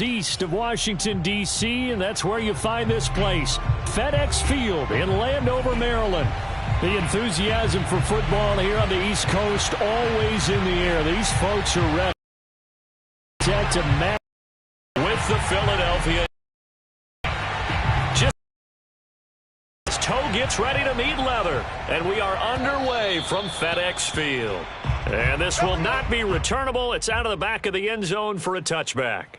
East of Washington, D.C., and that's where you find this place, FedEx Field in Landover, Maryland. The enthusiasm for football here on the East Coast always in the air. These folks are ready. Set to Madden with the Philadelphia. Just toe gets ready to meet leather, and we are underway from FedEx Field. And this will not be returnable. It's out of the back of the end zone for a touchback.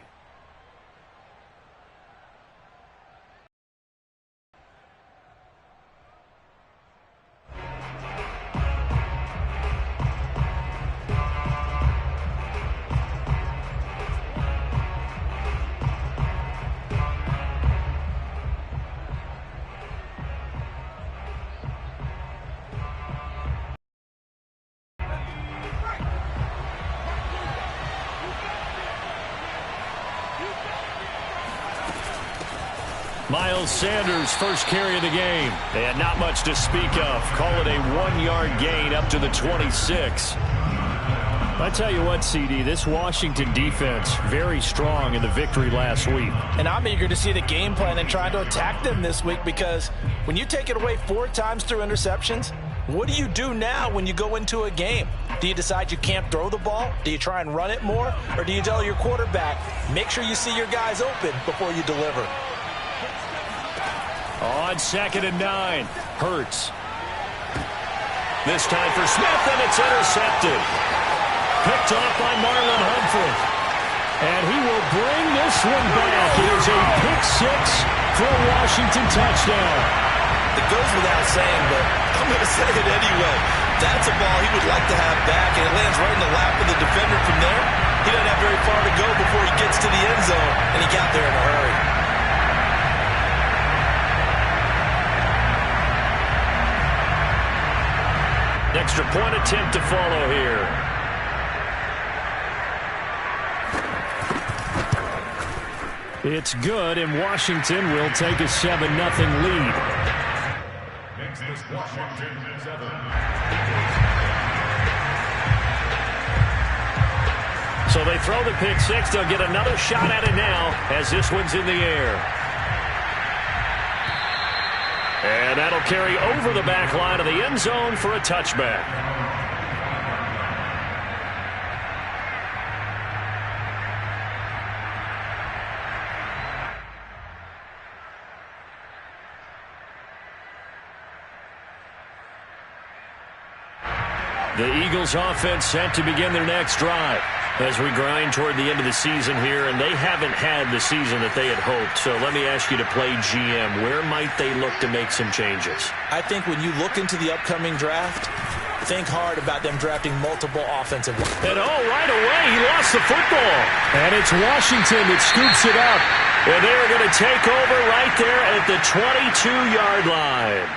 Miles Sanders' first carry of the game. They had not much to speak of. Call it a 1-yard gain up to the 26. I tell you what, CD, this Washington defense, very strong in the victory last week. And I'm eager to see the game plan and try to attack them this week, because when you take it away 4 times through interceptions, what do you do now when you go into a game? Do you decide you can't throw the ball? Do you try and run it more? Or do you tell your quarterback, make sure you see your guys open before you deliver? On 2nd and 9, Hurts. This time for Smith, and it's intercepted. Picked off by Marlon Humphrey. And he will bring this one back. It is a pick-6 for a Washington touchdown. It goes without saying, but I'm going to say it anyway. That's a ball he would like to have back, and it lands right in the lap of the defender from there. He doesn't have very far to go before he gets to the end zone, and he got there in a hurry. Extra point attempt to follow here. It's good, and Washington will take a 7-0 lead. Next is Washington 7. So they throw the pick-6. They'll get another shot at it now as this one's in the air. And that'll carry over the back line of the end zone for a touchback. The Eagles offense set to begin their next drive as we grind toward the end of the season here, and they haven't had the season that they had hoped. So let me ask you to play GM. Where might they look to make some changes? I think when you look into the upcoming draft, think hard about them drafting multiple offensive linemen. And right away, he lost the football. And it's Washington that scoops it up. And they're going to take over right there at the 22-yard line.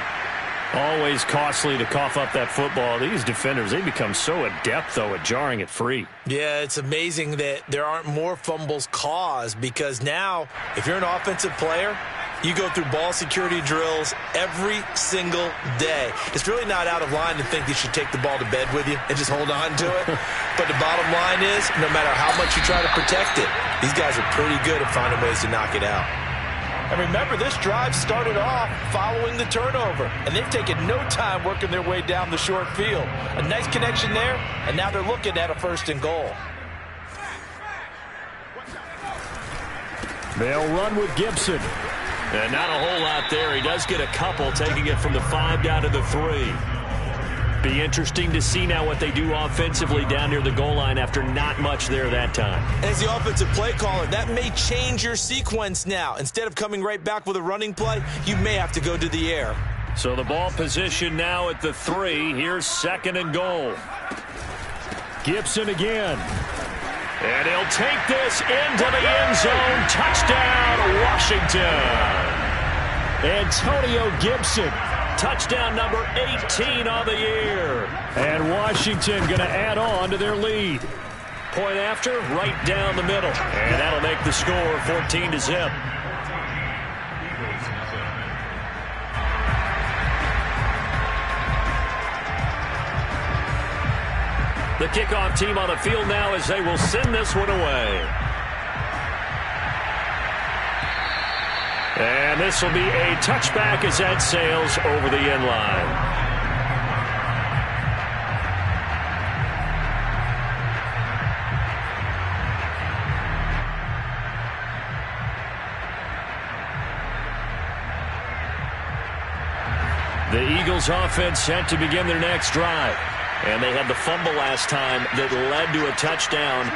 Always costly to cough up that football. These defenders, they become so adept, though, at jarring it free. Yeah, it's amazing that there aren't more fumbles caused, because now, if you're an offensive player, you go through ball security drills every single day. It's really not out of line to think you should take the ball to bed with you and just hold on to it. But the bottom line is, no matter how much you try to protect it, these guys are pretty good at finding ways to knock it out. And remember, this drive started off following the turnover, and they've taken no time working their way down the short field. A nice connection there, and now they're looking at a 1st and goal. They'll run with Gibson. And not a whole lot there. He does get a couple, taking it from the 5 down to the 3. Be interesting to see now what they do offensively down near the goal line after not much there that time. As the offensive play caller, that may change your sequence now. Instead of coming right back with a running play, you may have to go to the air. So the ball position now at the 3. Here's 2nd and goal. Gibson again. And he'll take this into the end zone. Touchdown, Washington. Antonio Gibson. Touchdown number 18 on the year. And Washington going to add on to their lead. Point after, right down the middle. And that'll make the score 14-0. The kickoff team on the field now as they will send this one away. And this will be a touchback as that sails over the end line. The Eagles offense set to begin their next drive. And they had the fumble last time that led to a touchdown.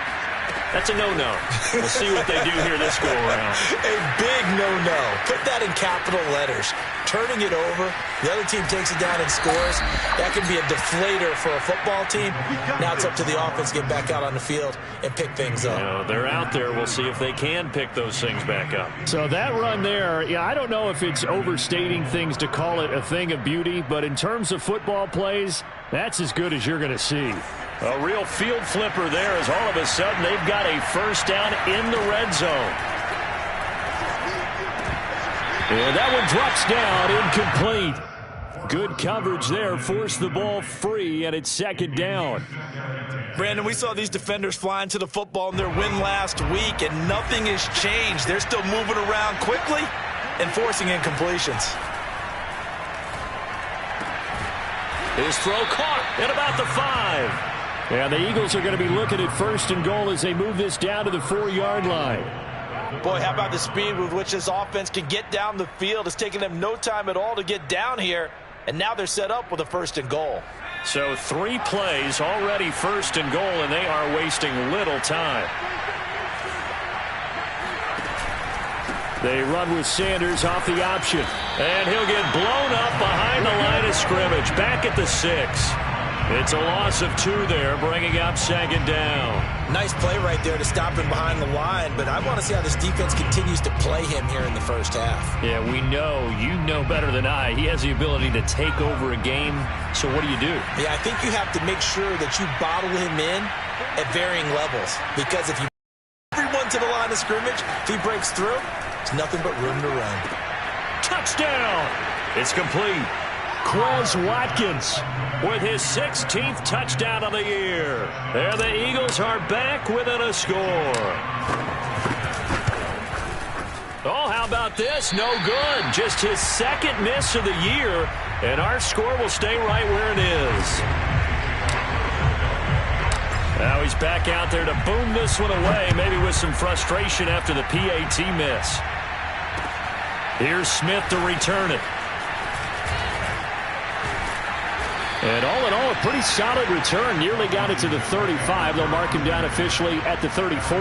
That's a no-no. We'll see what they do here this go-around. A big no-no. Put that in capital letters. Turning it over, the other team takes it down and scores. That can be a deflator for a football team. Now it's up to the offense to get back out on the field and pick things up. You know, they're out there. We'll see if they can pick those things back up. So that run there, yeah, I don't know if it's overstating things to call it a thing of beauty, but in terms of football plays, that's as good as you're going to see. A real field flipper there as all of a sudden they've got a first down in the red zone. And that one drops down, incomplete. Good coverage there, forced the ball free, and it's second down. Brandon, we saw these defenders flying to the football in their win last week, and nothing has changed. They're still moving around quickly and forcing incompletions. His throw caught at about the 5. And the Eagles are going to be looking at first and goal as they move this down to the 4-yard line. Boy, how about the speed with which this offense can get down the field? It's taken them no time at all to get down here, and now they're set up with a first and goal. So 3 plays already first and goal, and they are wasting little time. They run with Sanders off the option, and he'll get blown up behind the line of scrimmage, back at the 6. It's a loss of 2 there, bringing up second down. Nice play right there to stop him behind the line, but I want to see how this defense continues to play him here in the first half. Yeah, we know, you know better than I, he has the ability to take over a game, so what do you do? Yeah, I think you have to make sure that you bottle him in at varying levels, because if you everyone to the line of scrimmage, if he breaks through, it's nothing but room to run. Touchdown! It's complete. Quez Watkins with his 16th touchdown of the year. There the Eagles are back within a score. Oh, how about this? No good. Just his second miss of the year, and our score will stay right where it is. Now he's back out there to boom this one away, maybe with some frustration after the PAT miss. Here's Smith to return it. And all in all, a pretty solid return. Nearly got it to the 35. They'll mark him down officially at the 34.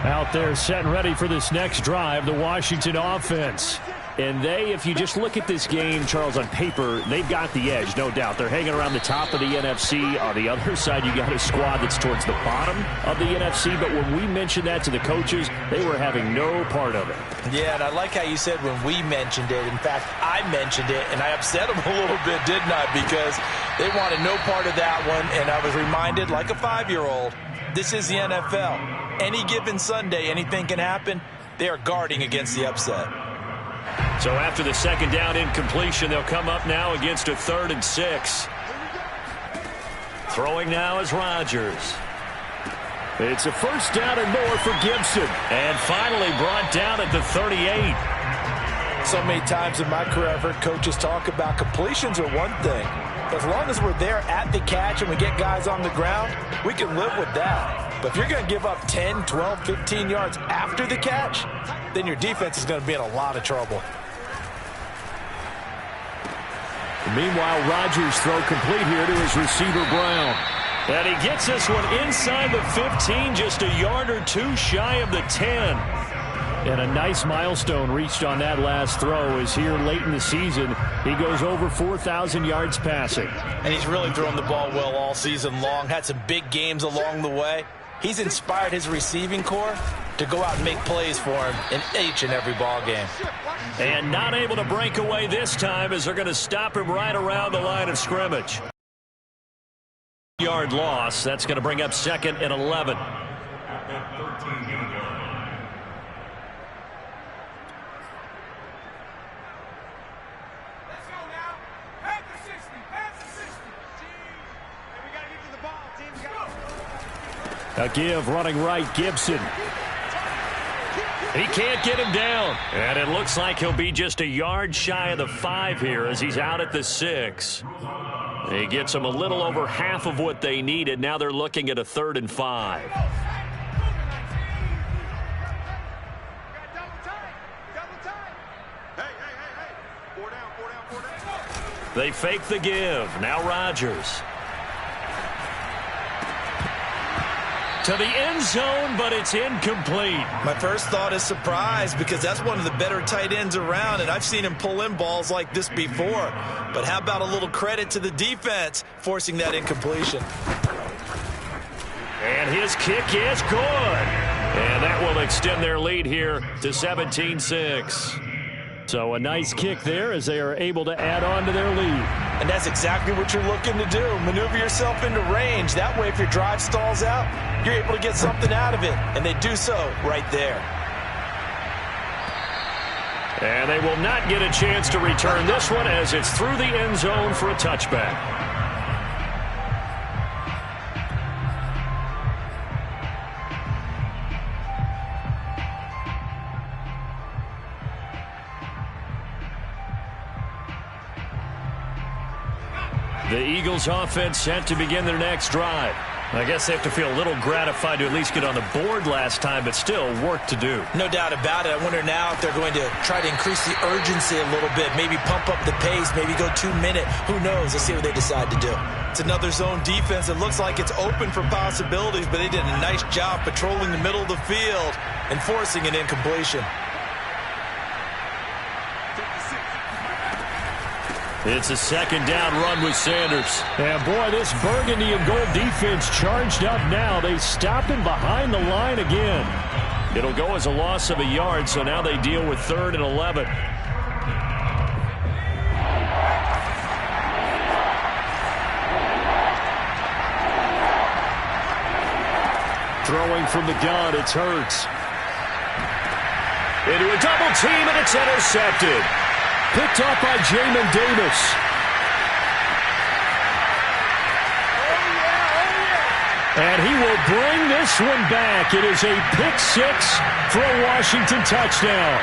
Out there set and ready for this next drive, the Washington offense. And they, if you just look at this game, Charles, on paper, they've got the edge, no doubt. They're hanging around the top of the NFC. On the other side, you got a squad that's towards the bottom of the NFC. But when we mentioned that to the coaches, they were having no part of it. Yeah, and I like how you said when we mentioned it. In fact, I mentioned it, and I upset them a little bit, didn't I? Because they wanted no part of that one, and I was reminded, like a 5-year-old, this is the NFL. Any given Sunday, anything can happen. They are guarding against the upset. So after the second down incompletion, they'll come up now against a 3rd and 6. Throwing now is Rodgers. It's a first down and more for Gibson. And finally brought down at the 38. So many times in my career, I've heard coaches talk about completions are one thing. As long as we're there at the catch and we get guys on the ground, we can live with that. But if you're going to give up 10, 12, 15 yards after the catch, then your defense is going to be in a lot of trouble. Meanwhile, Rodgers' throw complete here to his receiver, Brown. And he gets this one inside the 15, just a yard or 2 shy of the 10. And a nice milestone reached on that last throw as here late in the season, he goes over 4,000 yards passing. And he's really thrown the ball well all season long, had some big games along the way. He's inspired his receiving corps to go out and make plays for him in each and every ball game. And not able to break away this time as they're going to stop him right around the line of scrimmage. Yard loss. That's going to bring up 2nd and 11. A give running right, Gibson. He can't get him down. And it looks like he'll be just a yard shy of the 5 here as he's out at the 6. He gets them a little over half of what they needed. Now they're looking at a 3rd and 5. They fake the give. Now Rodgers. To the end zone, but it's incomplete. My first thought is surprise because that's one of the better tight ends around, and I've seen him pull in balls like this before. But how about a little credit to the defense forcing that incompletion? And his kick is good. And that will extend their lead here to 17-6. So a nice kick there as they are able to add on to their lead. And that's exactly what you're looking to do. Maneuver yourself into range. That way, if your drive stalls out, you're able to get something out of it. And they do so right there. And they will not get a chance to return this one as it's through the end zone for a touchback. The Eagles offense set to begin their next drive. I guess they have to feel a little gratified to at least get on the board last time, but still work to do. No doubt about it. I wonder now if they're going to try to increase the urgency a little bit, maybe pump up the pace, maybe go 2-minute. Who knows? Let's see what they decide to do. It's another zone defense. It looks like it's open for possibilities, but they did a nice job patrolling the middle of the field and forcing an incompletion. It's a 2nd down run with Sanders. And boy, this burgundy and gold defense charged up now. They stopped him behind the line again. It'll go as a loss of a yard, so now they deal with 3rd and 11. Throwing from the gun, it's Hurts. Into a double team, and it's intercepted. Picked up by Jamin Davis. And he will bring this one back. It is a pick 6 for a Washington touchdown.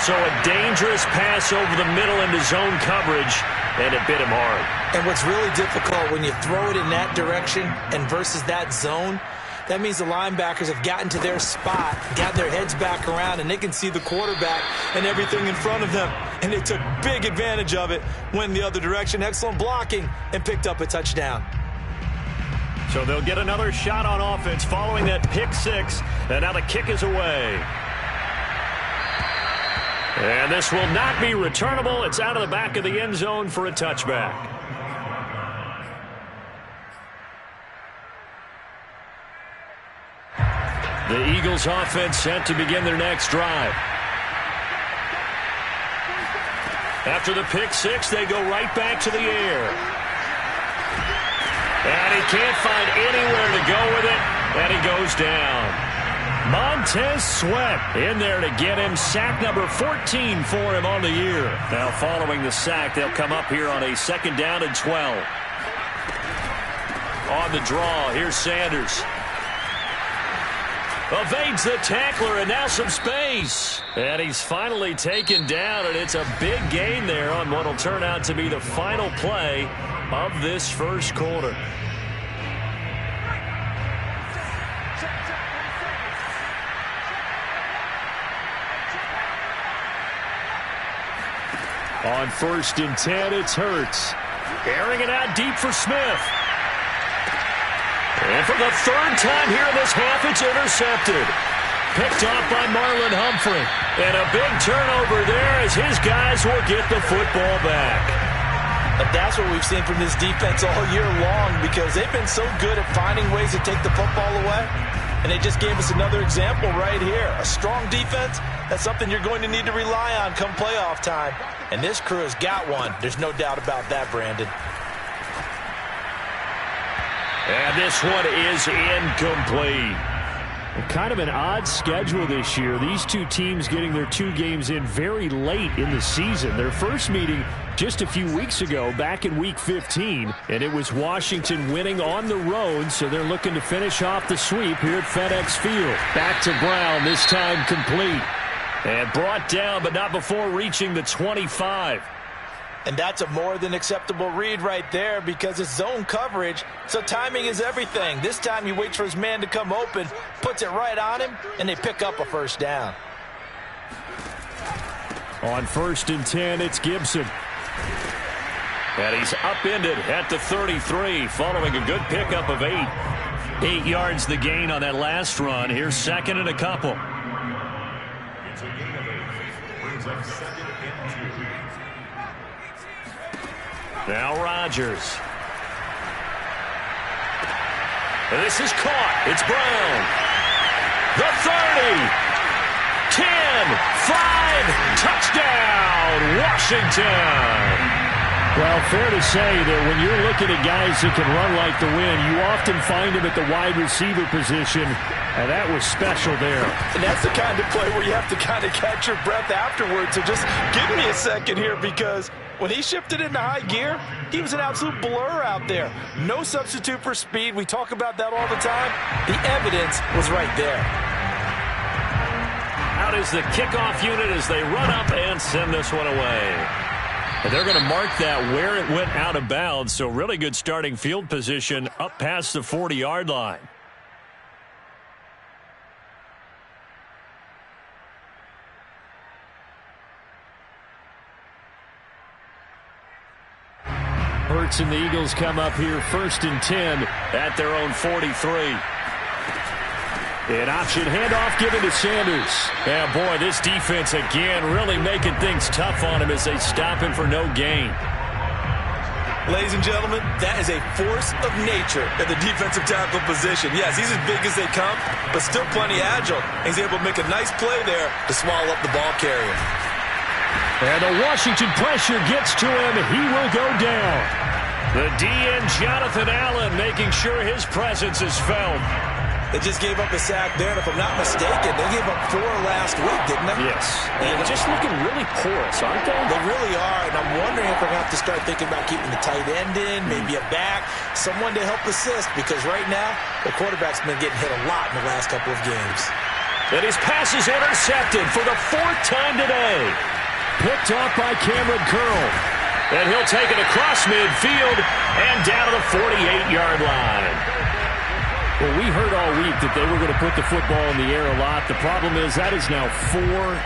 So a dangerous pass over the middle into zone coverage, and it bit him hard. And what's really difficult when you throw it in that direction and versus that zone, that means the linebackers have gotten to their spot, got their heads back around, and they can see the quarterback and everything in front of them. And they took big advantage of it, went the other direction, excellent blocking, and picked up a touchdown. So they'll get another shot on offense following that pick 6, and now the kick is away. And this will not be returnable. It's out of the back of the end zone for a touchback. The Eagles offense set to begin their next drive. After the pick 6, they go right back to the air. And he can't find anywhere to go with it, and he goes down. Montez Sweat in there to get him. Sack number 14 for him on the year. Now following the sack, they'll come up here on a 2nd down and 12. On the draw, here's Sanders. Evades the tackler, and now some space. And he's finally taken down, and it's a big gain there on what will turn out to be the final play of this first quarter. On 1st and 10, it's Hurts. Airing it out deep for Smith. And for the 3rd time here in this half, it's intercepted. Picked off by Marlon Humphrey. And a big turnover there as his guys will get the football back. And that's what we've seen from this defense all year long because they've been so good at finding ways to take the football away. And they just gave us another example right here. A strong defense, that's something you're going to need to rely on come playoff time. And this crew has got one. There's no doubt about that, Brandon. And this one is incomplete. Kind of an odd schedule this year. These two teams getting their 2 games in very late in the season. Their first meeting just a few weeks ago, back in Week 15, and it was Washington winning on the road, so they're looking to finish off the sweep here at FedEx Field. Back to Brown, this time complete. And brought down, but not before reaching the 25. And that's a more than acceptable read right there because it's zone coverage, so timing is everything. This time he waits for his man to come open, puts it right on him, and they pick up a first down. On 1st and 10, it's Gibson. And he's upended at the 33, following a good pickup of 8. 8 yards the gain on that last run. Here's 2nd and a couple. It's a gain of 8. Brings up 2nd and 2. Now Rodgers. And this is caught. It's Brown. The 30. 10. 5. Touchdown, Washington. Well, fair to say that when you're looking at guys that can run like the wind, you often find them at the wide receiver position, and that was special there. And that's the kind of play where you have to kind of catch your breath afterwards. So just give me a second here because when he shifted into high gear, he was an absolute blur out there. No substitute for speed. We talk about that all the time. The evidence was right there. Out is the kickoff unit as they run up and send this one away. And they're going to mark that where it went out of bounds, so really good starting field position up past the 40-yard line. Hurts and the Eagles come up here 1st and 10 at their own 43. An option handoff given to Sanders. Yeah, boy, this defense again really making things tough on him as they stop him for no gain. Ladies and gentlemen, that is a force of nature at the defensive tackle position. Yes, he's as big as they come, but still plenty agile. He's able to make a nice play there to swallow up the ball carrier. And the Washington pressure gets to him. He will go down. The DN, Jonathan Allen, making sure his presence is felt. They just gave up a sack there, and if I'm not mistaken, they gave up 4 last week, didn't they? Yes. And they're just looking really porous, aren't they? They really are, and I'm wondering if we're going to have to start thinking about keeping the tight end in, maybe a back, someone to help assist, because right now, the quarterback's been getting hit a lot in the last couple of games. And his pass is intercepted for the 4th time today. Picked off by Cameron Curl. And he'll take it across midfield and down to the 48-yard line. Well, we heard all week that they were going to put the football in the air a lot. The problem is that is now 4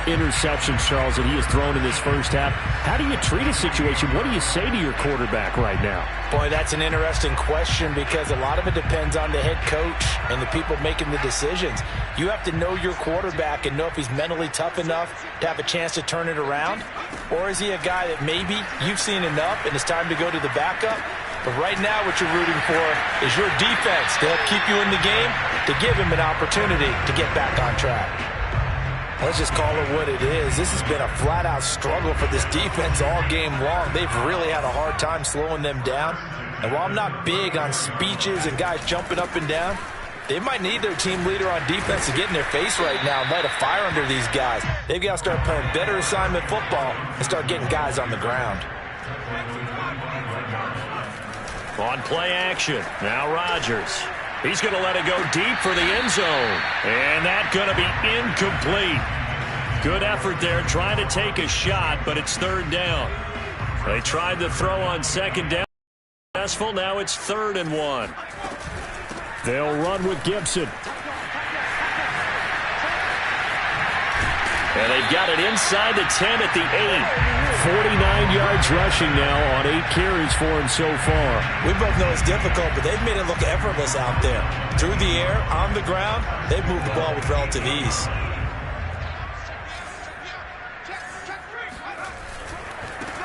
interceptions, Charles, that he has thrown in this first half. How do you treat a situation? What do you say to your quarterback right now? Boy, that's an interesting question because a lot of it depends on the head coach and the people making the decisions. You have to know your quarterback and know if he's mentally tough enough to have a chance to turn it around. Or is he a guy that maybe you've seen enough and it's time to go to the backup? But right now what you're rooting for is your defense to help keep you in the game, to give him an opportunity to get back on track. Let's just call it what it is. This has been a flat-out struggle for this defense all game long. They've really had a hard time slowing them down. And while I'm not big on speeches and guys jumping up and down, they might need their team leader on defense to get in their face right now and light a fire under these guys. They've got to start playing better assignment football and start getting guys on the ground. On play action, now Rodgers. He's going to let it go deep for the end zone. And that's going to be incomplete. Good effort there trying to take a shot, but it's 3rd down. They tried to throw on 2nd down. Successful. Now it's 3rd and 1. They'll run with Gibson. And they've got it inside the 10 at the 8. 49 yards rushing now on 8 carries for him so far. We both know it's difficult, but they've made it look effortless out there. Through the air, on the ground, they've moved the ball with relative ease.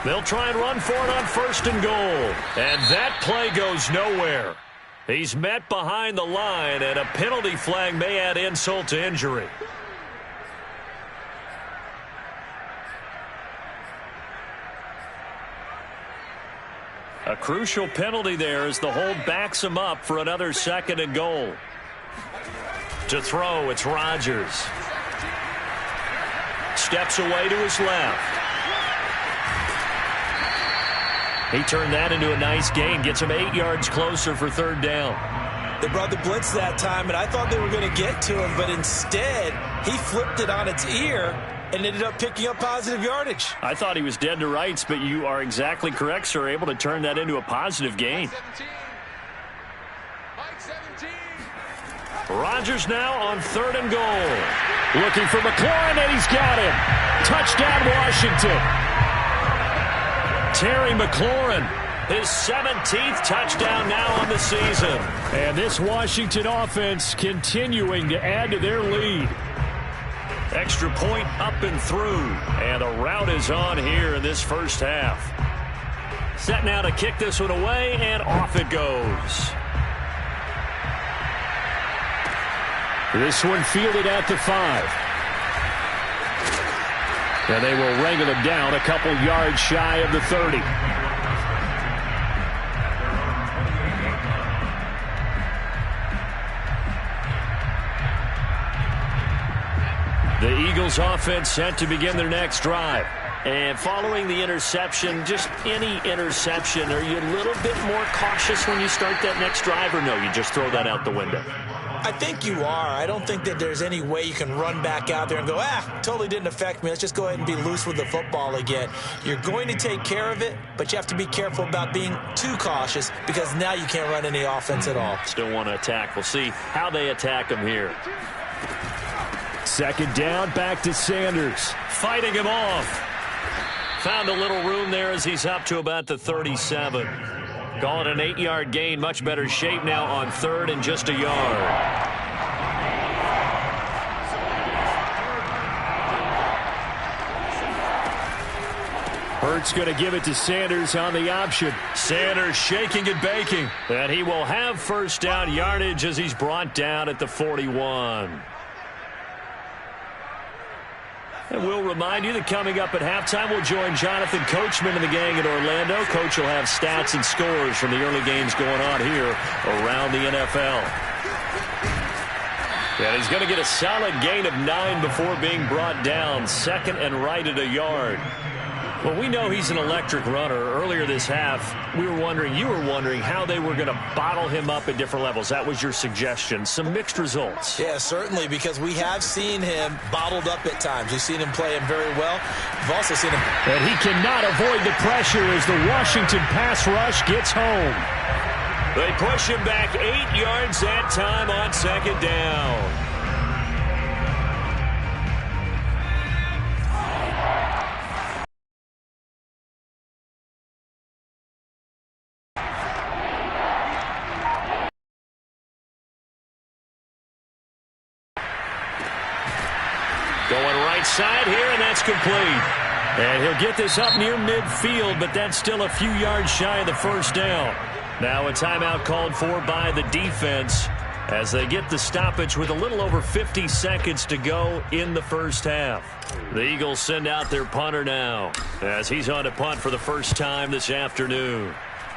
They'll try and run for it on 1st and goal. And that play goes nowhere. He's met behind the line, and a penalty flag may add insult to injury. A crucial penalty there as the hold backs him up for another 2nd and goal. To throw, it's Rodgers. Steps away to his left. He turned that into a nice gain. Gets him 8 yards closer for third down. They brought the blitz that time, and I thought they were going to get to him, but instead, he flipped it on its ear and ended up picking up positive yardage. I thought he was dead to rights, but you are exactly correct, sir. Able to turn that into a positive gain. Rodgers now on 3rd and goal. Looking for McLaurin, and he's got him. Touchdown, Washington. Terry McLaurin, his 17th touchdown now on the season. And this Washington offense continuing to add to their lead. Extra point up and through. And the route is on here in this first half. Set now to kick this one away, and off it goes. This one fielded at the 5. And they will wrangle him down a couple yards shy of the 30. The Eagles offense set to begin their next drive. And following the interception, just any interception, are you a little bit more cautious when you start that next drive, or no, you just throw that out the window? I think you are. I don't think that there's any way you can run back out there and go, totally didn't affect me. Let's just go ahead and be loose with the football again. You're going to take care of it, but you have to be careful about being too cautious because now you can't run any offense at all. Still want to attack. We'll see how they attack him here. 2nd down, back to Sanders. Fighting him off. Found a little room there as he's up to about the 37. Call it an 8-yard gain. Much better shape now on 3rd and just a yard. Hurts going to give it to Sanders on the option. Sanders shaking and baking. And he will have first down yardage as he's brought down at the 41. And we'll remind you that coming up at halftime, we'll join Jonathan Coachman and the gang at Orlando. Coach will have stats and scores from the early games going on here around the NFL. And he's going to get a solid gain of 9 before being brought down. 2nd and right at a yard. Well, we know he's an electric runner. Earlier this half, you were wondering how they were going to bottle him up at different levels. That was your suggestion. Some mixed results. Yeah, certainly, because we have seen him bottled up at times. We've seen him play him very well. We've also seen him. And he cannot avoid the pressure as the Washington pass rush gets home. They push him back 8 yards that time on 2nd down. Going right side here, and that's complete. And he'll get this up near midfield, but that's still a few yards shy of the first down. Now a timeout called for by the defense as they get the stoppage with a little over 50 seconds to go in the first half. The Eagles send out their punter now as he's on to punt for the first time this afternoon.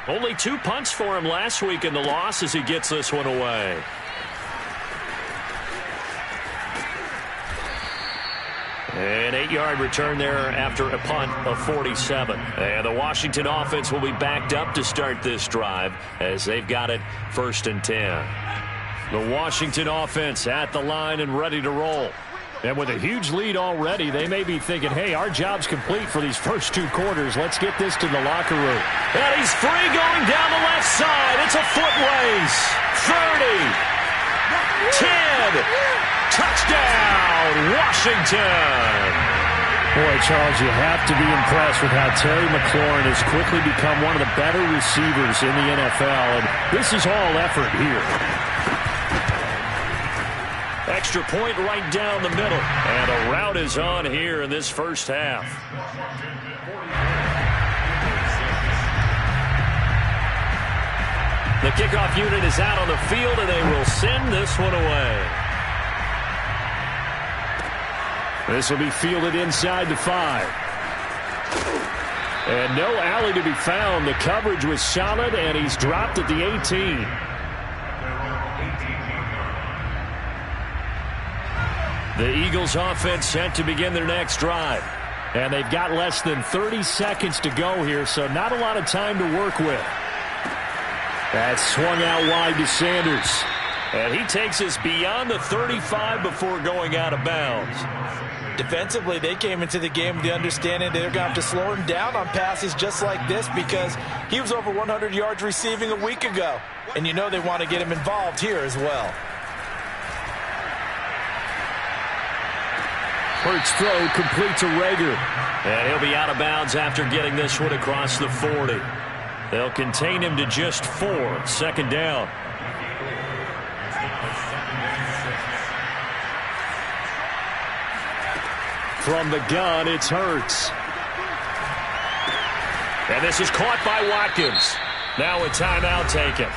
Only 2 punts for him last week in the loss as he gets this one away. An 8-yard return there after a punt of 47. And the Washington offense will be backed up to start this drive as they've got it 1st and 10. The Washington offense at the line and ready to roll. And with a huge lead already, they may be thinking, hey, our job's complete for these first 2 quarters. Let's get this to the locker room. And he's free going down the left side. It's a foot race. 30. 10. Touchdown, Washington! Boy, Charles, you have to be impressed with how Terry McLaurin has quickly become one of the better receivers in the NFL, and this is all effort here. Extra point right down the middle, and the route is on here in this first half. The kickoff unit is out on the field, and they will send this one away. This will be fielded inside the 5. And no alley to be found. The coverage was solid, and he's dropped at the 18. The Eagles offense set to begin their next drive. And they've got less than 30 seconds to go here, so not a lot of time to work with. That's swung out wide to Sanders. And he takes us beyond the 35 before going out of bounds. Defensively, they came into the game with the understanding they're going to have to slow him down on passes just like this because he was over 100 yards receiving a week ago. And you know they want to get him involved here as well. Hurts throw complete to Rager. And he'll be out of bounds after getting this one across the 40. They'll contain him to just 4. Second down. From the gun, it's Hurts. And this is caught by Watkins. Now a timeout taken.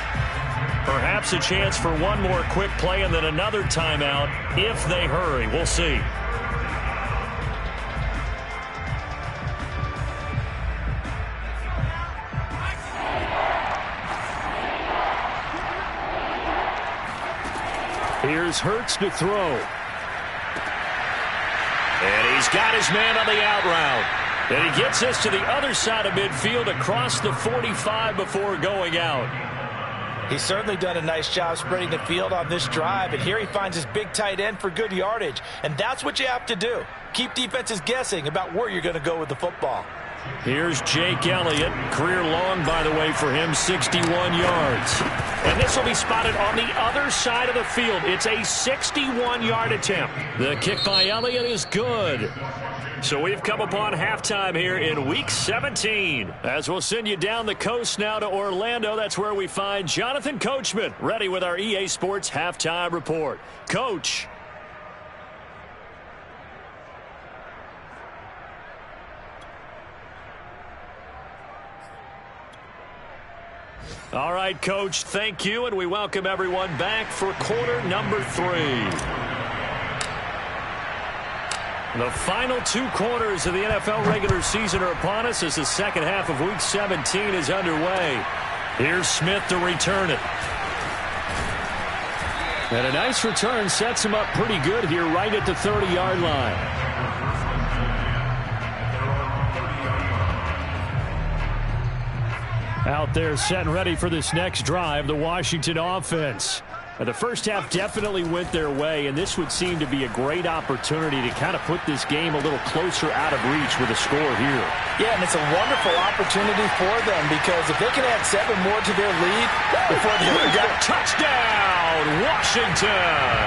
Perhaps a chance for one more quick play and then another timeout if they hurry. We'll see. Here's Hurts to throw. And he's got his man on the out route. And he gets us to the other side of midfield across the 45 before going out. He's certainly done a nice job spreading the field on this drive. And here he finds his big tight end for good yardage. And that's what you have to do. Keep defenses guessing about where you're going to go with the football. Here's Jake Elliott. Career long, by the way, for him, 61 yards. And this will be spotted on the other side of the field. It's a 61-yard attempt. The kick by Elliott is good. So we've come upon halftime here in Week 17. As we'll send you down the coast now to Orlando. That's where we find Jonathan Coachman ready with our EA Sports Halftime Report. Coach. All right, Coach, thank you, and we welcome everyone back for quarter number 3. The final 2 quarters of the NFL regular season are upon us as the second half of Week 17 is underway. Here's Smith to return it. And a nice return sets him up pretty good here right at the 30-yard line. Out there set and ready for this next drive, the Washington offense. And the first half definitely went their way, and this would seem to be a great opportunity to kind of put this game a little closer out of reach with a score here. Yeah, and it's a wonderful opportunity for them because if they can add 7 more to their lead before the other guy. Touchdown, Washington!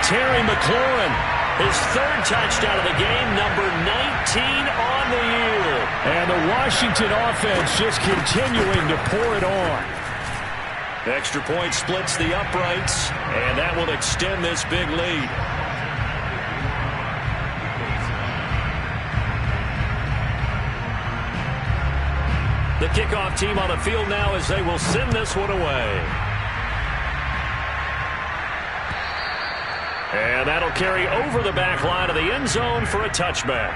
Terry McLaurin, his 3rd touchdown of the game, number 19 on the year. And the Washington offense just continuing to pour it on. Extra point splits the uprights, and that will extend this big lead. The kickoff team on the field now as they will send this one away. And that'll carry over the back line of the end zone for a touchback.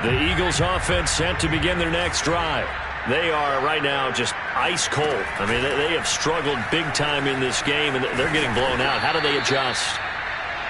The Eagles offense set to begin their next drive. They are right now just ice cold. I mean, they have struggled big time in this game, and they're getting blown out. How do they adjust?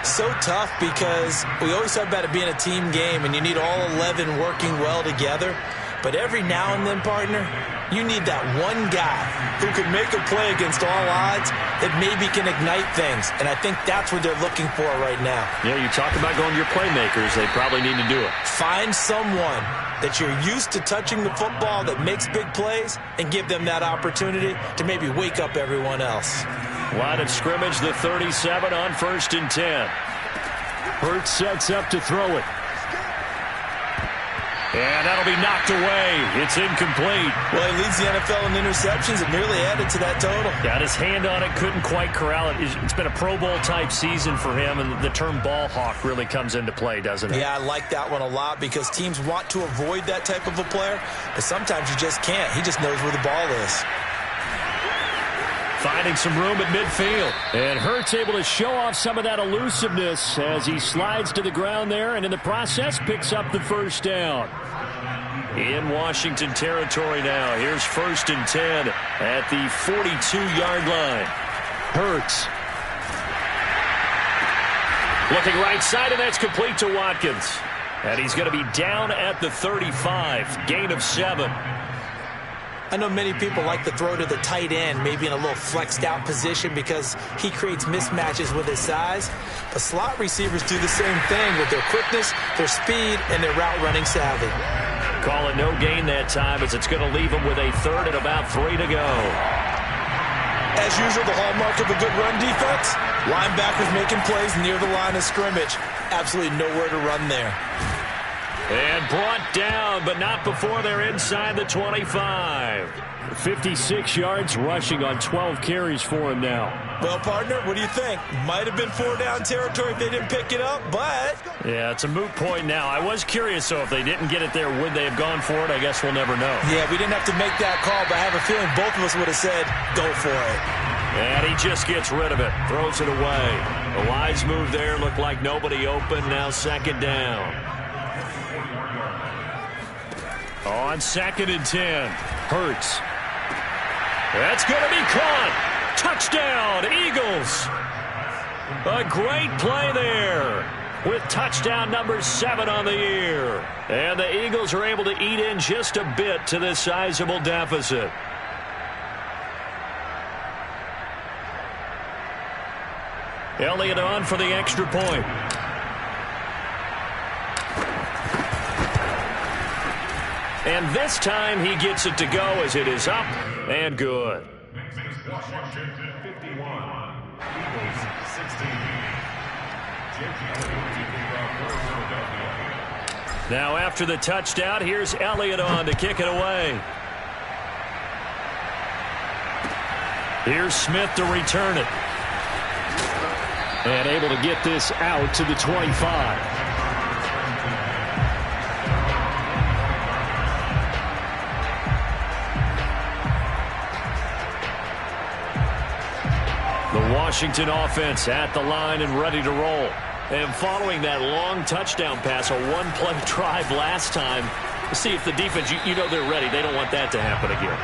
So tough because we always talk about it being a team game, and you need all 11 working well together. But every now and then, partner, you need that one guy who can make a play against all odds that maybe can ignite things. And I think that's what they're looking for right now. Yeah, you talk about going to your playmakers. They probably need to do it. Find someone that you're used to touching the football that makes big plays and give them that opportunity to maybe wake up everyone else. Line of scrimmage, the 37 on 1st and 10. Hurts sets up to throw it. And that'll be knocked away. It's incomplete. Well, he leads the NFL in interceptions. It nearly added to that total. Got his hand on it, couldn't quite corral it. It's been a Pro Bowl-type season for him, and the term ball hawk really comes into play, doesn't it? Yeah, I like that one a lot because teams want to avoid that type of a player, but sometimes you just can't. He just knows where the ball is. Finding some room at midfield. And Hurts able to show off some of that elusiveness as he slides to the ground there, and in the process picks up the first down. In Washington territory now. Here's 1st and 10 at the 42-yard line. Hurts. Looking right side, and that's complete to Watkins. And he's going to be down at the 35. Gain of 7. I know many people like to throw to the tight end, maybe in a little flexed out position because he creates mismatches with his size. But slot receivers do the same thing with their quickness, their speed, and their route running savvy. Call it no gain that time as it's going to leave him with a 3rd and about 3 to go. As usual, the hallmark of a good run defense, linebackers making plays near the line of scrimmage. Absolutely nowhere to run there. And brought down, but not before they're inside the 25. 56 yards rushing on 12 carries for him now. Well, partner, what do you think? Might have been 4-down territory if they didn't pick it up, but... Yeah, it's a moot point now. I was curious, so if they didn't get it there, would they have gone for it? I guess we'll never know. Yeah, we didn't have to make that call, but I have a feeling both of us would have said, go for it. And he just gets rid of it, throws it away. A wise move there, looked like nobody open, now 2nd down. On 2nd and 10, Hurts. That's going to be caught. Touchdown, Eagles. A great play there with touchdown number 7 on the year. And the Eagles are able to eat in just a bit to this sizable deficit. Elliott on for the extra point. And this time he gets it to go as it is up and good. Washington 51, Eagles 16. Now after the touchdown, here's Elliott on to kick it away. Here's Smith to return it. And able to get this out to the 25. The Washington offense at the line and ready to roll. And following that long touchdown pass, a one-play drive last time, to see if the defense, you know they're ready. They don't want that to happen again.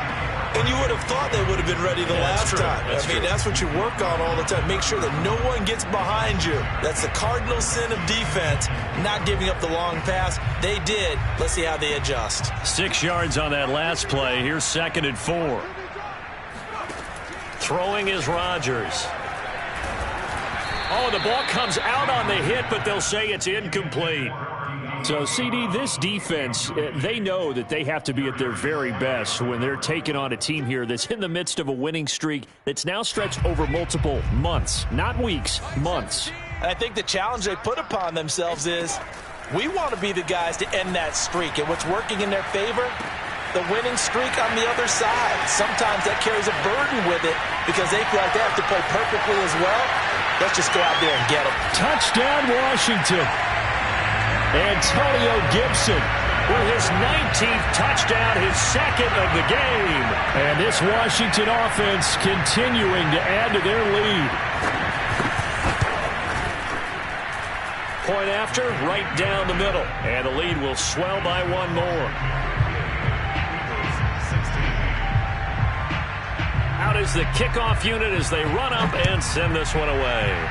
And you would have thought they would have been ready the last time. I mean, that's what you work on all the time. Make sure that no one gets behind you. That's the cardinal sin of defense, not giving up the long pass. They did. Let's see how they adjust. 6 yards on that last play. Here's 2nd and 4. Throwing is Rodgers. Oh, the ball comes out on the hit, but they'll say it's incomplete. So, CD, this defense, they know that they have to be at their very best when they're taking on a team here that's in the midst of a winning streak that's now stretched over multiple months, not weeks, months. And I think the challenge they put upon themselves is we want to be the guys to end that streak. And what's working in their favor? The winning streak on the other side. Sometimes that carries a burden with it because they feel like they have to play perfectly as well. Let's just go out there and get them. Touchdown, Washington. Antonio Gibson with his 19th touchdown, his 2nd of the game. And this Washington offense continuing to add to their lead. Point after, right down the middle. And the lead will swell by one more. Out is the kickoff unit as they run up and send this one away.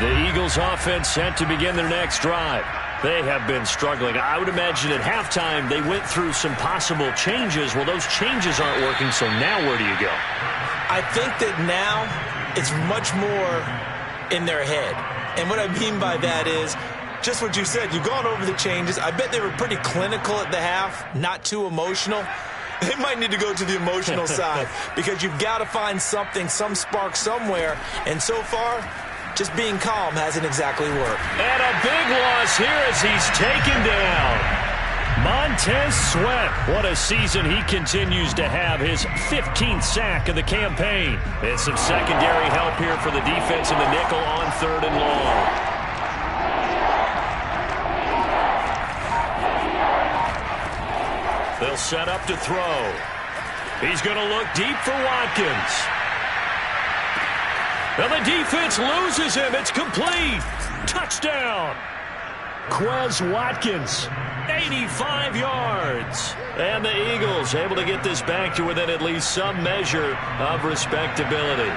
The Eagles offense set to begin their next drive. They have been struggling. I would imagine at halftime they went through some possible changes. Well, those changes aren't working, so now where do you go? I think that now it's much more in their head. And what I mean by that is just what you said. You've gone over the changes. I bet they were pretty clinical at the half, not too emotional. They might need to go to the emotional side because you've got to find something, some spark somewhere. And so far, just being calm hasn't exactly worked. And a big loss here as he's taken down. Montez Sweat, what a season he continues to have. His 15th sack of the campaign. And some secondary help here for the defense in the nickel on 3rd and long. They'll set up to throw. He's going to look deep for Watkins. And the defense loses him. It's complete. Touchdown. Quez Watkins, 85 yards. And the Eagles able to get this back to within at least some measure of respectability.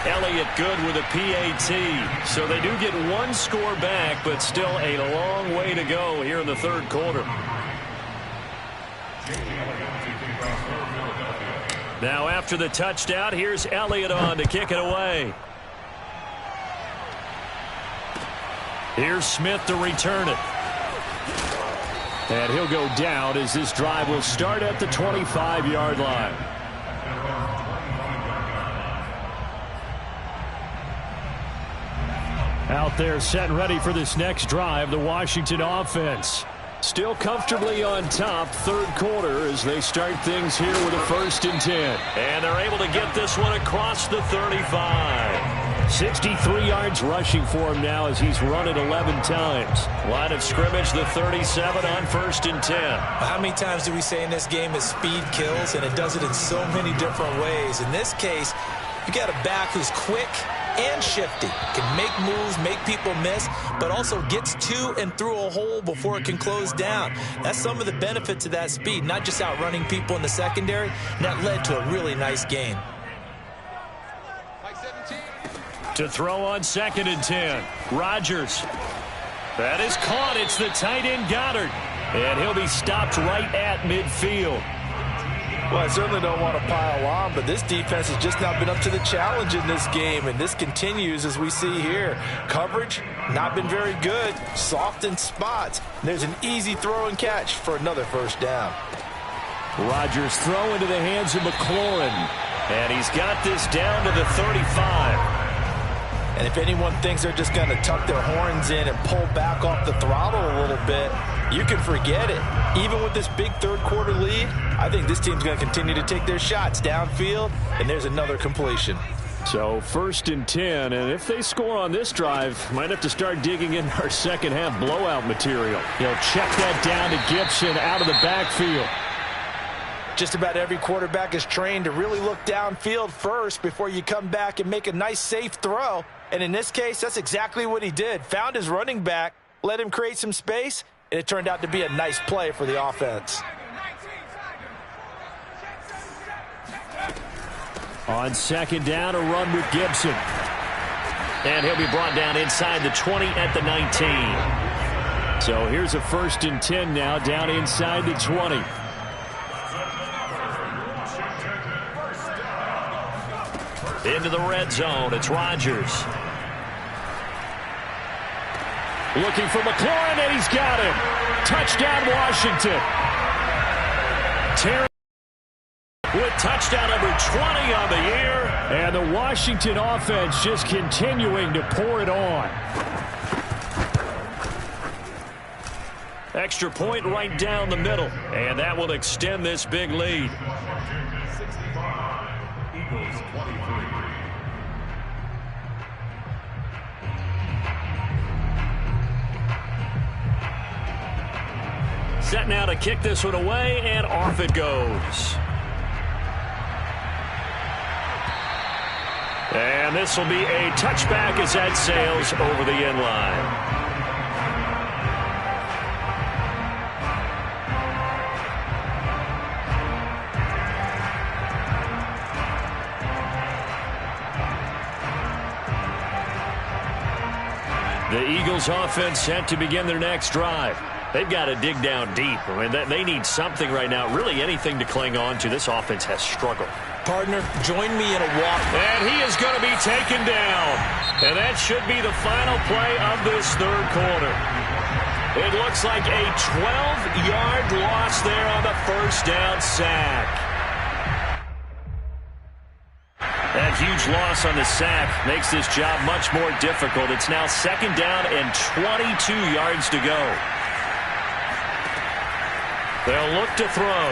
Elliott good with a PAT. So they do get one score back, but still a long way to go here in the 3rd quarter. Now after the touchdown, here's Elliott on to kick it away. Here's Smith to return it. And he'll go down as this drive will start at the 25-yard line. Out there set and ready for this next drive, the Washington offense. Still comfortably on top, 3rd quarter as they start things here with a 1st and 10. And they're able to get this one across the 35. 63 yards rushing for him now as he's run it 11 times. Line of scrimmage, the 37 on 1st and 10. How many times do we say in this game that speed kills, and it does it in so many different ways? In this case, you got a back who's quick and shifty, can make moves, make people miss, but also gets to and through a hole before it can close down. That's some of the benefits of that speed, not just outrunning people in the secondary, and that led to a really nice gain. To throw on 2nd and 10, Rodgers. That is caught. It's the tight end Goddard, and he'll be stopped right at midfield. Well, I certainly don't want to pile on, but this defense has just not been up to the challenge in this game, and this continues as we see here. Coverage, not been very good, soft in spots. There's an easy throw and catch for another 1st down. Rodgers throw into the hands of McLaurin, and he's got this down to the 35. And if anyone thinks they're just going to tuck their horns in and pull back off the throttle a little bit, you can forget it. Even with this big 3rd quarter lead, I think this team's going to continue to take their shots downfield, and there's another completion. So 1st and 10, and if they score on this drive, might have to start digging in our second-half blowout material. He'll check that down to Gibson out of the backfield. Just about every quarterback is trained to really look downfield first before you come back and make a nice, safe throw. And in this case, that's exactly what he did. Found his running back, let him create some space, and it turned out to be a nice play for the offense. On 2nd down, a run with Gibson. And he'll be brought down inside the 20 at the 19. So here's a 1st and 10 now, down inside the 20. Into the red zone, it's Rodgers. Looking for McLaurin, and he's got him. Touchdown, Washington. Terry with touchdown number 20 on the year. And the Washington offense just continuing to pour it on. Extra point right down the middle. And that will extend this big lead. 65, Eagles 23. Set now to kick this one away, and off it goes. And this will be a touchback as that sails over the end line. The Eagles offense set to begin their next drive. They've got to dig down deep. I mean, they need something right now, really anything to cling on to. This offense has struggled. Partner, join me in a walk. And he is going to be taken down. And that should be the final play of this 3rd quarter. It looks like a 8-yard loss there on the first down sack. That huge loss on the sack makes this job much more difficult. It's now 2nd down and 22 yards to go. They'll look to throw.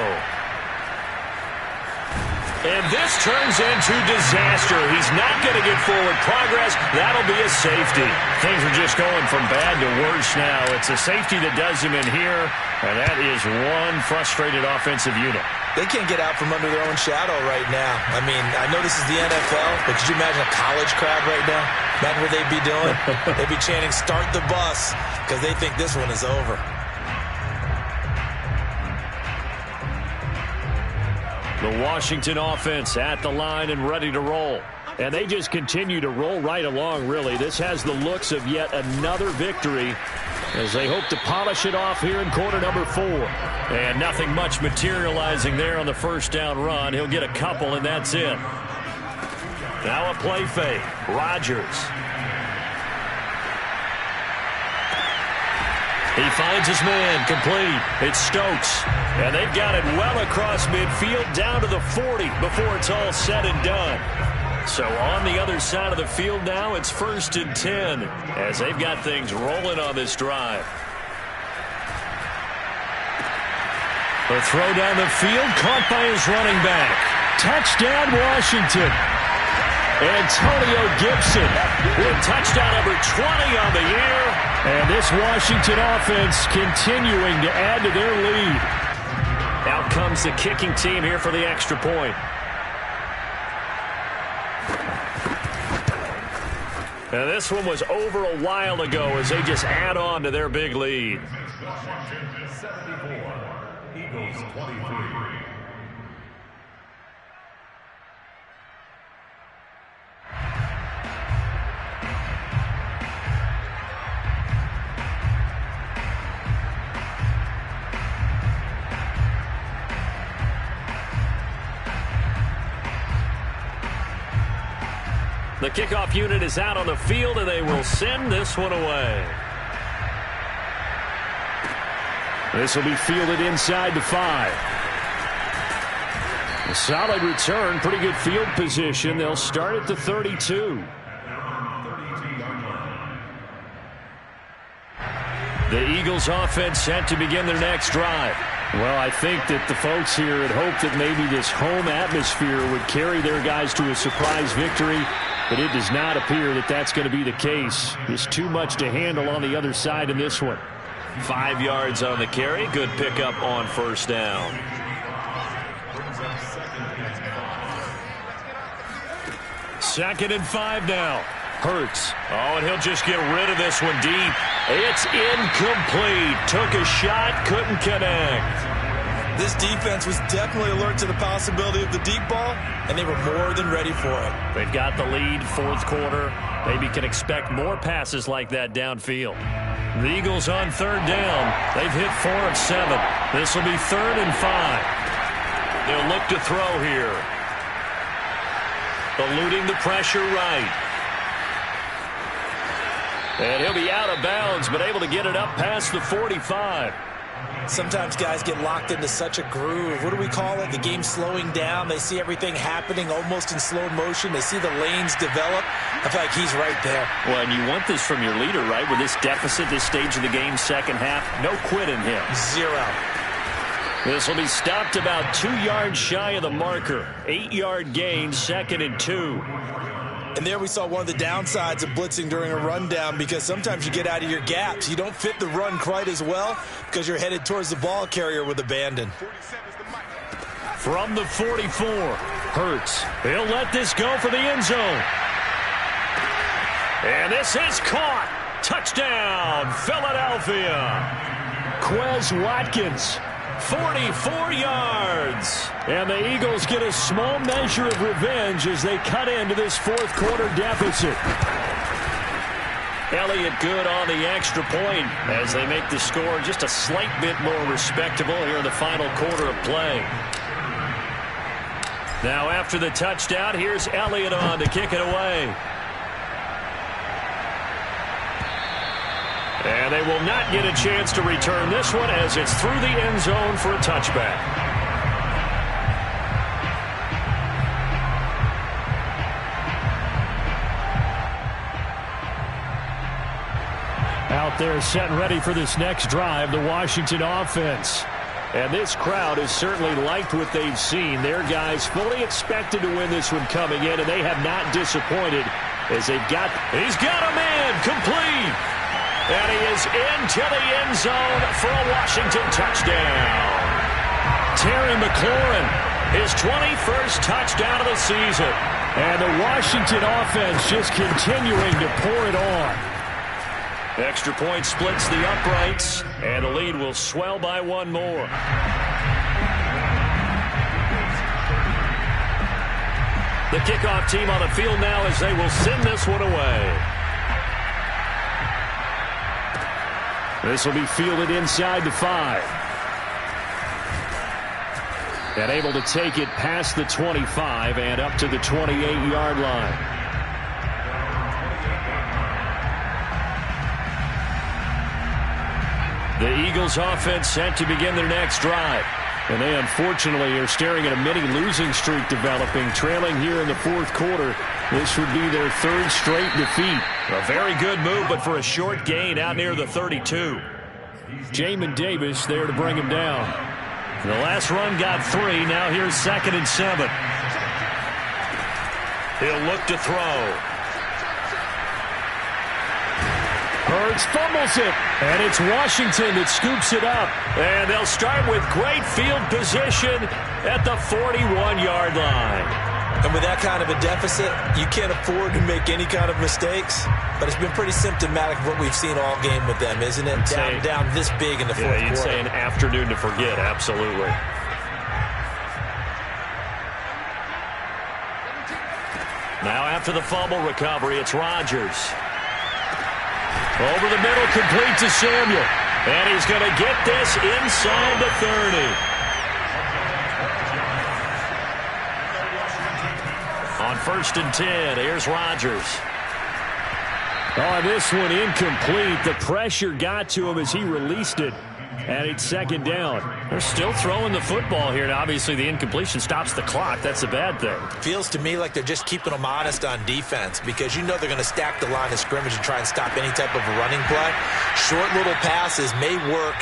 And this turns into disaster. He's not going to get forward progress. That'll be a safety. Things are just going from bad to worse now. It's a safety that does him in here, and that is one frustrated offensive unit. They can't get out from under their own shadow right now. I mean, I know this is the NFL, but could you imagine a college crowd right now? Imagine what they'd be doing. They'd be chanting, "Start the bus," because they think this one is over. The Washington offense at the line and ready to roll. And they just continue to roll right along, really. This has the looks of yet another victory as they hope to polish it off here in quarter number 4. And nothing much materializing there on the first down run. He'll get a couple, and that's it. Now a play fake. Rodgers. He finds his man, complete. It's Stokes. And they've got it well across midfield, down to the 40 before it's all said and done. So on the other side of the field now, it's 1st and 10 as they've got things rolling on this drive. The throw down the field, caught by his running back. Touchdown, Washington. Antonio Gibson with touchdown number 20 on the year. And this Washington offense continuing to add to their lead. Out comes the kicking team here for the extra point. And this one was over a while ago as they just add on to their big lead. Washington 74, Eagles 23. The kickoff unit is out on the field, and they will send this one away. This will be fielded inside the 5. A solid return, pretty good field position. They'll start at the 32. The Eagles offense set to begin their next drive. Well, I think that the folks here had hoped that maybe this home atmosphere would carry their guys to a surprise victory. But it does not appear that that's going to be the case. There's too much to handle on the other side in this one. 5 yards on the carry. Good pickup on first down. Second and 5 now. Hurts. Oh, and he'll just get rid of this one deep. It's incomplete. Took a shot, couldn't connect. This defense was definitely alert to the possibility of the deep ball, and they were more than ready for it. They've got the lead, 4th quarter. Maybe can expect more passes like that downfield. The Eagles on 3rd down. They've hit 4 of 7. This will be 3rd and 5. They'll look to throw here. Eluding the pressure right. And he'll be out of bounds, but able to get it up past the 45. Sometimes guys get locked into such a groove. What do we call it? The game slowing down. They see everything happening almost in slow motion. They see the lanes develop. I feel like he's right there. Well, and you want this from your leader, right? With this deficit, this stage of the game, second half, no quit in him. 0. This will be stopped about 2 yards shy of the marker. 8-yard gain, 2nd and 2. And there we saw one of the downsides of blitzing during a rundown, because sometimes you get out of your gaps. You don't fit the run quite as well because you're headed towards the ball carrier with abandon. From the 44, Hurts. He'll let this go for the end zone. And this is caught. Touchdown, Philadelphia. Quez Watkins. 44 yards. And the Eagles get a small measure of revenge as they cut into this 4th quarter deficit. Elliott good on the extra point as they make the score just a slight bit more respectable here in the final quarter of play. Now after the touchdown, here's Elliott on to kick it away. And they will not get a chance to return this one as it's through the end zone for a touchback. Out there set and ready for this next drive, the Washington offense. And this crowd has certainly liked what they've seen. Their guys fully expected to win this one coming in, and they have not disappointed as they've got. He's got a man complete. And he is into the end zone for a Washington touchdown. Terry McLaurin, his 21st touchdown of the season. And the Washington offense just continuing to pour it on. Extra point splits the uprights, and the lead will swell by one more. The kickoff team on the field now as they will send this one away. This will be fielded inside the 5. And able to take it past the 25 and up to the 28-yard line. The Eagles offense set to begin their next drive. And they unfortunately are staring at a mini losing streak developing, trailing here in the fourth quarter. This would be their third straight defeat. A very good move, but for a short gain out near the 32. Jamin Davis there to bring him down. The last run got 3. Now here's 2nd and 7. He'll look to throw. Hurts fumbles it, and it's Washington that scoops it up. And they'll start with great field position at the 41-yard line. And with that kind of a deficit, you can't afford to make any kind of mistakes. But it's been pretty symptomatic of what we've seen all game with them, isn't it? Down this big in the fourth quarter. You'd say an afternoon to forget, absolutely. Now after the fumble recovery, it's Rodgers. Over the middle, complete to Samuel. And he's going to get this inside the 30. On 1st and 10, here's Rodgers. Oh, this one incomplete. The pressure got to him as he released it. And it's 2nd down. They're still throwing the football here, and obviously the incompletion stops the clock. That's a bad thing. Feels to me like they're just keeping them honest on defense because you know they're going to stack the line of scrimmage and try and stop any type of a running play. Short little passes may work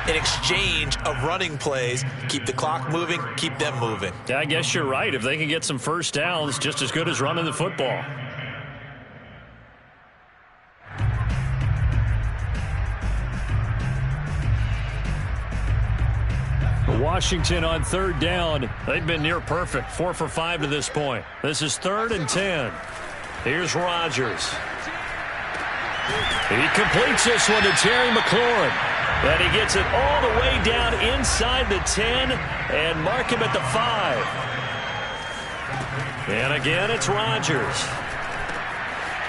in exchange of running plays. Keep the clock moving, keep them moving. Yeah, I guess you're right. If they can get some first downs, just as good as running the football. Washington on 3rd down. They've been near perfect. 4 for 5 to this point. This is 3rd and 10. Here's Rodgers. He completes this one to Terry McLaurin. And he gets it all the way down inside the 10 and mark him at the 5. And again, it's Rodgers.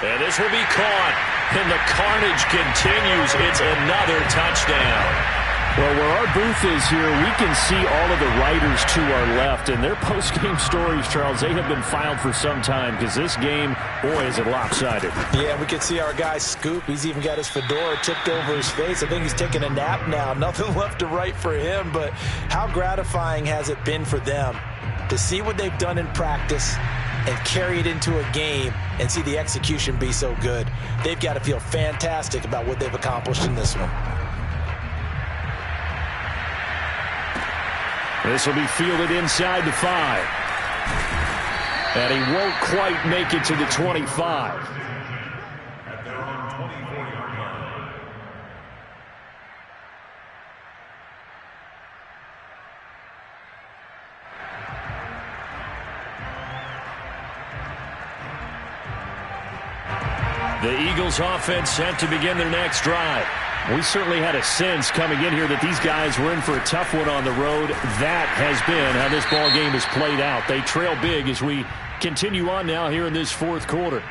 And this will be caught. And the carnage continues. It's another touchdown. Well, where our booth is here, we can see all of the writers to our left. And their post-game stories, Charles, they have been filed for some time because this game, boy, is it lopsided. Yeah, we can see our guy Scoop. He's even got his fedora tipped over his face. I think he's taking a nap now. Nothing left to write for him. But how gratifying has it been for them to see what they've done in practice and carry it into a game and see the execution be so good? They've got to feel fantastic about what they've accomplished in this one. This will be fielded inside the 5. And he won't quite make it to the 25. At their own 24-yard line. The Eagles offense set to begin their next drive. We certainly had a sense coming in here that these guys were in for a tough one on the road. That has been how this ball game has played out. They trail big as we continue on now here in this fourth quarter.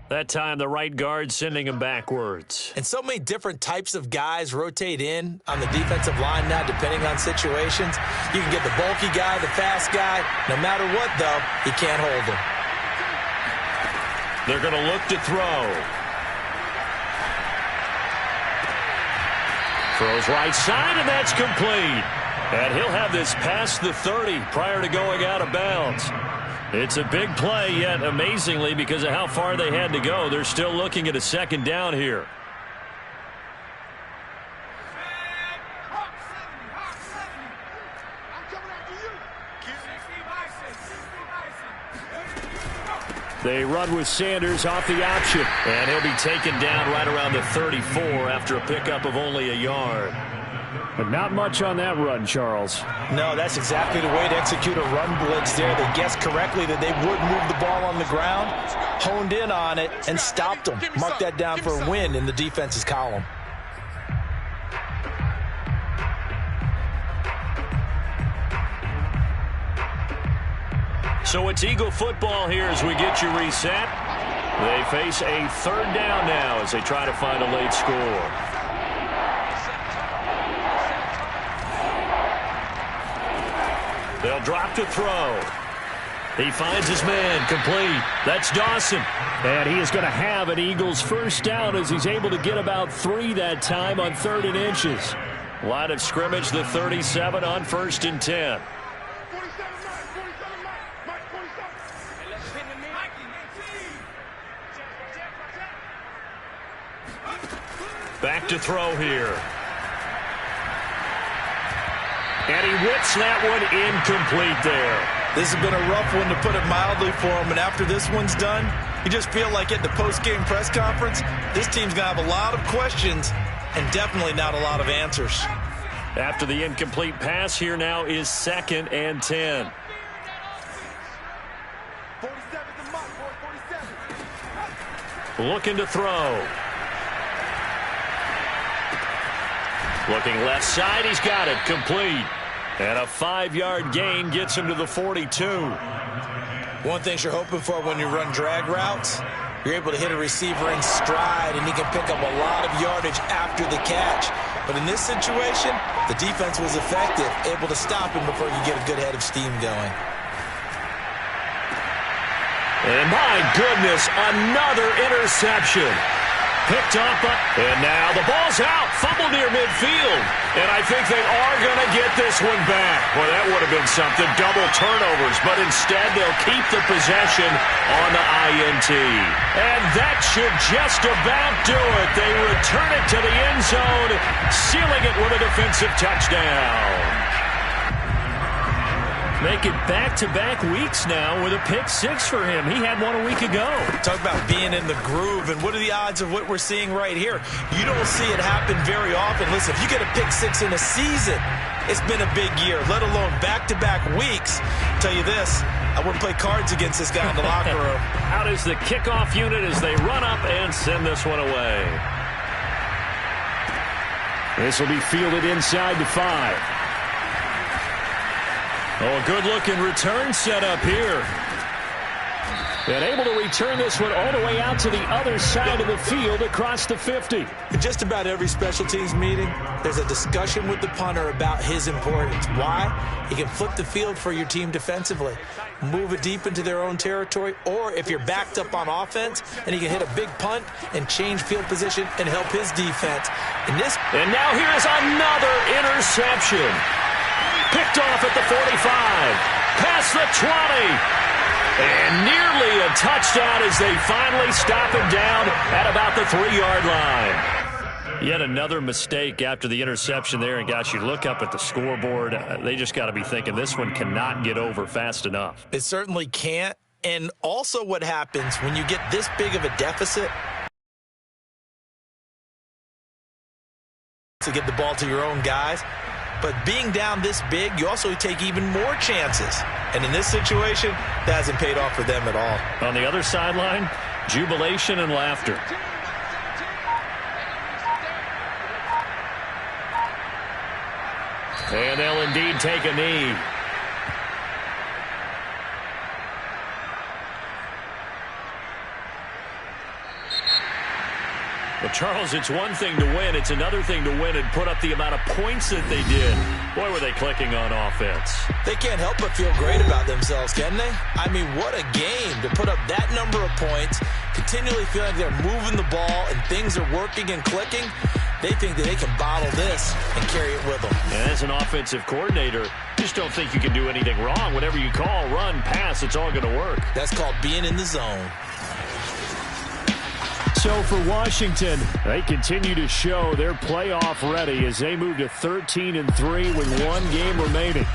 That time the right guard sending him backwards. And so many different types of guys rotate in on the defensive line now depending on situations. You can get the bulky guy, the fast guy. No matter what, though, he can't hold him. They're going to look to throw. Throws right side, and that's complete. And he'll have this past the 30 prior to going out of bounds. It's a big play, yet amazingly, because of how far they had to go, they're still looking at a second down here. They run with Sanders off the option, and he'll be taken down right around the 34 after a pickup of only a yard. But not much on that run, Charles. No, that's exactly the way to execute a run blitz there. They guessed correctly that they would move the ball on the ground, honed in on it, and stopped them. Mark that down for a win in the defense's column. So it's Eagle football here as we get you reset. They face a third down now as they try to find a late score. They'll drop to throw. He finds his man, complete. That's Dawson. And he is going to have an Eagles first down as he's able to get about 3 that time on 3rd and inches. Line of scrimmage, the 37 on 1st and 10. Back to throw here. And he whips that one incomplete there. This has been a rough one, to put it mildly, for him. And after this one's done, you just feel like at the post-game press conference, this team's going to have a lot of questions and definitely not a lot of answers. After the incomplete pass, here now is 2nd and 10. 47. Looking to throw. Looking left side, he's got it, complete. And a 5-yard gain gets him to the 42. One thing you're hoping for when you run drag routes, you're able to hit a receiver in stride, and he can pick up a lot of yardage after the catch. But in this situation, the defense was effective, able to stop him before you get a good head of steam going. And my goodness, another interception. Picked up, and now the ball's out. Fumble near midfield. And I think they are going to get this one back. Well, that would have been something. Double turnovers, but instead they'll keep the possession on the INT. And that should just about do it. They return it to the end zone, sealing it with a defensive touchdown. Make it back-to-back weeks now with a pick-6 for him. He had one a week ago. Talk about being in the groove, and what are the odds of what we're seeing right here? You don't see it happen very often. Listen, if you get a pick-6 in a season, it's been a big year, let alone back-to-back weeks. I'll tell you this, I wouldn't play cards against this guy in the locker room. Out is the kickoff unit as they run up and send this one away. This will be fielded inside the 5. Oh, a good-looking return set up here. And able to return this one all the way out to the other side of the field across the 50. In just about every special teams meeting, there's a discussion with the punter about his importance. Why? He can flip the field for your team defensively, move it deep into their own territory, or if you're backed up on offense, and he can hit a big punt and change field position and help his defense. And now here's another interception. Picked off at the 45, past the 20, and nearly a touchdown as they finally stop him down at about the 3-yard line. Yet another mistake after the interception there, and gosh, you look up at the scoreboard, they just got to be thinking this one cannot get over fast enough. It certainly can't, and also what happens when you get this big of a deficit, to get the ball to your own guys. But being down this big, you also take even more chances. And in this situation, that hasn't paid off for them at all. On the other sideline, jubilation and laughter. And they'll indeed take a knee. Well, Charles, it's one thing to win. It's another thing to win and put up the amount of points that they did. Boy, were they clicking on offense. They can't help but feel great about themselves, can they? I mean, what a game to put up that number of points, continually feeling like they're moving the ball and things are working and clicking. They think that they can bottle this and carry it with them. And as an offensive coordinator, just don't think you can do anything wrong. Whatever you call, run, pass, it's all going to work. That's called being in the zone. So for Washington, they continue to show they're playoff ready as they move to 13-3 with one game remaining.